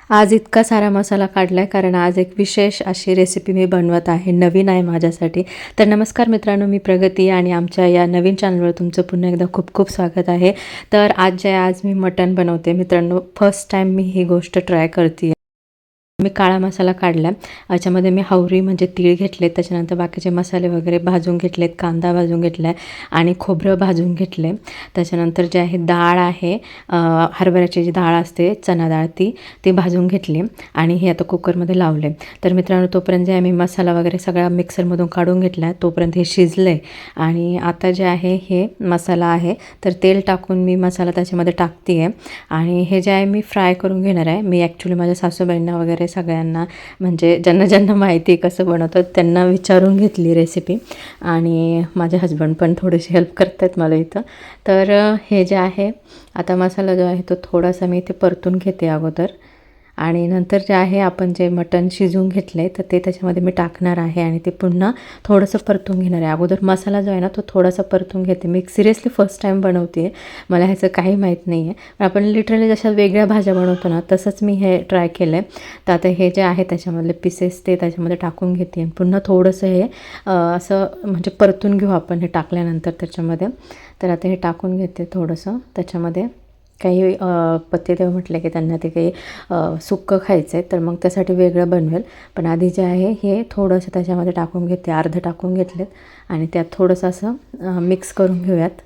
आज इतका सारा मसाला काढला आहे कारण आज एक विशेष अशी रेसिपी मी बनवत आहे, नवीन आहे माझ्यासाठी. तर नमस्कार मित्रांनो, मी प्रगती आणि आमच्या या नवीन चॅनलवर तुमचं पुन्हा एकदा खूप खूप स्वागत आहे. तर आज मी मटण बनवते मित्रांनो. फर्स्ट टाईम मी ही गोष्ट ट्राय करते. मी काळा मसाला काढला, याच्यामध्ये मी हवरी म्हणजे तीळ घेतले, त्याच्यानंतर बाकीचे मसाले वगैरे भाजून घेतलेत, कांदा भाजून घेतला आहे आणि खोबरं भाजून घेतले. त्याच्यानंतर जे आहे डाळ आहे, हरभऱ्याची जी डाळ असते चना डाळ, ती भाजून घेतली आणि हे आता कुकरमध्ये लावले. तर मित्रांनो, तोपर्यंत जे आहे मी मसाला वगैरे सगळा मिक्सरमधून काढून घेतला आहे, तोपर्यंत हे शिजलं आहे. आणि आता जे आहे हे मसाला आहे, तर तेल टाकून मी मसाला त्याच्यामध्ये टाकते आहे आणि हे जे आहे मी फ्राय करून घेणार आहे. मी ॲक्च्युली माझ्या सासूबाईंना वगैरे सगळ्यांना म्हणजे ज्यांना माहिती आहे कसं बनवतात त्यांना विचारून घेतली रेसिपी, आणि माझे हस्बंड पण थोडेसे हेल्प करतात मला इथं. तर हे जे आहे आता मसाला जो आहे तो थोडासा मी इथे परतून घेते अगोदर, आणि नंतर जे आहे आपण जे मटण शिजवून घेतलं आहे तर ते त्याच्यामध्ये मी टाकणार आहे आणि ते पुन्हा थोडंसं परतून घेणार आहे. अगोदर मसाला जो आहे ना तो थोडासा परतून घेते. मी सिरियसली फर्स्ट टाईम बनवते आहे, मला ह्याचं काही माहीत नाही आहे. पण आपण लिटरली जशा वेगळ्या भाज्या बनवतो ना तसंच मी हे ट्राय केलं आहे. तर आता हे जे आहे त्याच्यामधले पीसेस ते त्याच्यामध्ये टाकून घेते आणि पुन्हा थोडंसं हे असं म्हणजे परतून घेऊ आपण हे टाकल्यानंतर त्याच्यामध्ये. तर आता हे टाकून घेते थोडंसं त्याच्यामध्ये. काही पतिदेव म्हटले की त्यांना ते काही सुक्कं खायचं आहे, तर मग त्यासाठी वेगळं बनवेल. पण आधी जे आहे हे थोडंसं त्याच्यामध्ये टाकून घेते, अर्धं टाकून घेतलेत आणि त्यात थोडंसं असं मिक्स करून घेऊयात.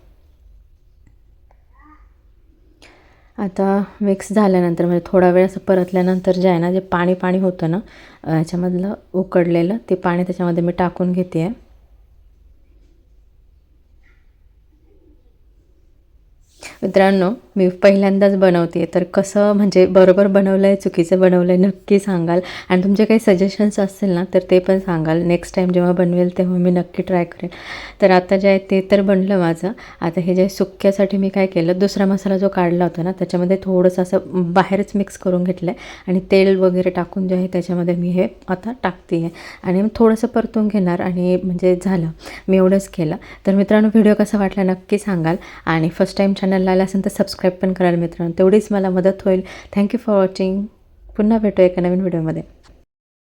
आता मिक्स झाल्यानंतर म्हणजे थोडा वेळ असं परतल्यानंतर जे आहे ना, जे पाणी होतं ना याच्यामधलं उकडलेलं, ते पाणी त्याच्यामध्ये मी टाकून घेते आहे. मित्रांनो, मी पहिल्यांदाच बनवते, तर कसं म्हणजे बरोबर बनवलं आहे चुकीचं बनवलं आहे नक्की सांगाल, आणि तुमचे काही सजेशन्स असतील ना तर ते पण सांगाल. नेक्स्ट टाईम जेव्हा बनवेल तेव्हा मी नक्की ट्राय करेन. तर आता जे आहे ते तर बनलं माझं. आता हे जे सुक्यासाठी मी काय केलं, दुसरा मसाला जो काढला होता ना त्याच्यामध्ये थोडंसं असं बाहेरच मिक्स करून घेतलं आहे आणि तेल वगैरे टाकून जे आहे त्याच्यामध्ये मी हे आता टाकते आहे आणि थोडंसं परतून घेणार आणि म्हणजे झालं. मी एवढंच केलं. तर मित्रांनो, व्हिडिओ कसा वाटला नक्की सांगाल, आणि फर्स्ट टाईम चॅनलला आला असेल तर सबस्क्राईब पण कराल मित्रांनो, तेवढीच मला मदत होईल. Thank you for watching. पुन्हा भेटू एका नवीन व्हिडिओमध्ये.